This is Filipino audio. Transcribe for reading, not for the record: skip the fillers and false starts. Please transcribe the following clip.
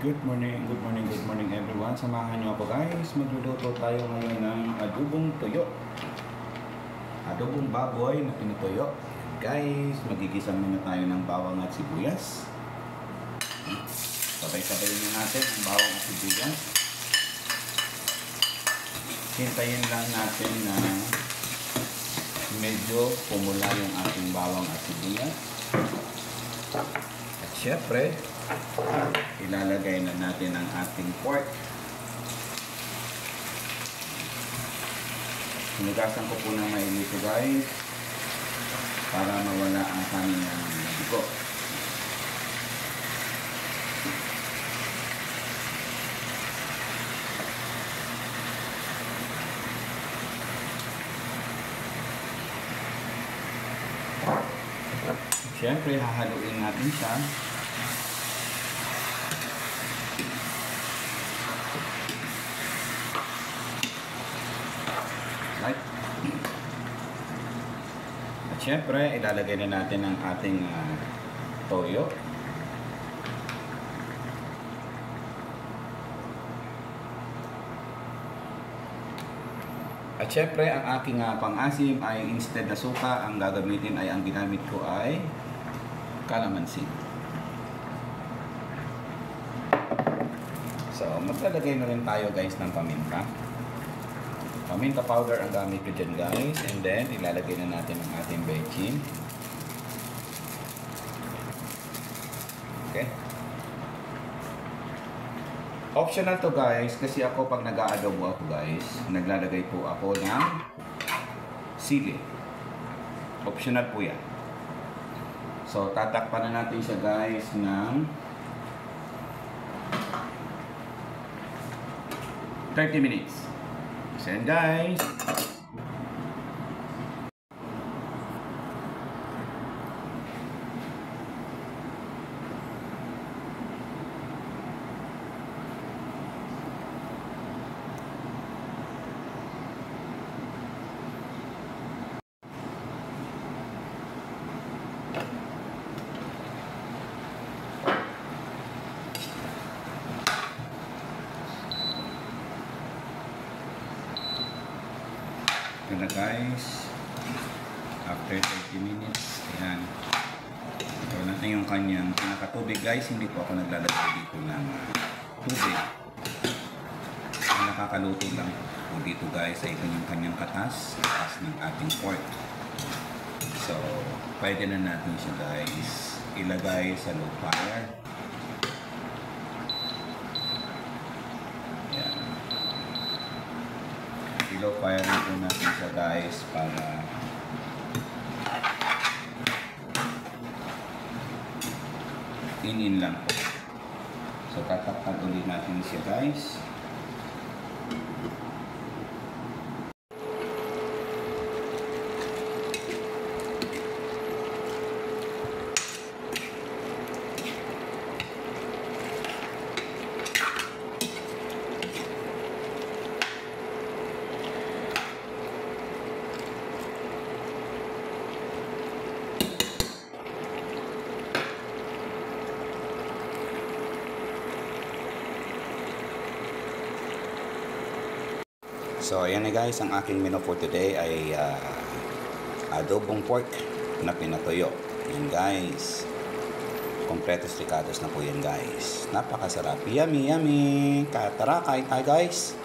Good morning everyone. Samahan niyo ako guys. Magluluto tayo ngayon ng adobong tuyo. Adobong baboy na pinutuyo. Guys, magigisa muna tayo ng bawang at sibuyas. Sabay-sabay na natin ang bawang at sibuyas. Hintayin lang natin na medyo pumula yung ating bawang at sibuyas. At syempre, ilalagay na natin ang ating pork. Hinugasan ko po ng mainit ito guys para mawala ang kanyang dugo. Siyempre, hahaluin natin siya. Right. At syempre, ilalagay na natin ang ating toyo. At syempre, ang aking pang-asim ay instead na suka, ang gagamitin ay ang ginamit ko ay kalamansi. So, maglalagay na rin tayo guys ng paminta. Paminta powder ang gamit ko dyan guys. And then, ilalagay na natin ang ating bechin. Okay. Optional to guys. Kasi ako pag nag-aadobo ako guys, naglalagay po ako ng sili. Optional po yan. So, tatakpan na natin siya guys ng 30 minutes. So guys, ito na guys, after 30 minutes, ayan, ito natin yung kanyang pinakatubig guys. Hindi po ako naglalagay dito ng tubig, ang nakakaluto lang po dito guys ay ito yung kanyang katas ng ating pork. So pwede na natin siya guys ilagay sa low fire. Low fire na po natin siya guys para in lang po. So tatakpan ulit natin siya guys. So ayan na guys, ang aking menu for today ay adobong pork na pinatuyo. Yan guys, kompletos ricados na po yan guys. Napakasarap, yummy yummy. Tara, kain tayo guys.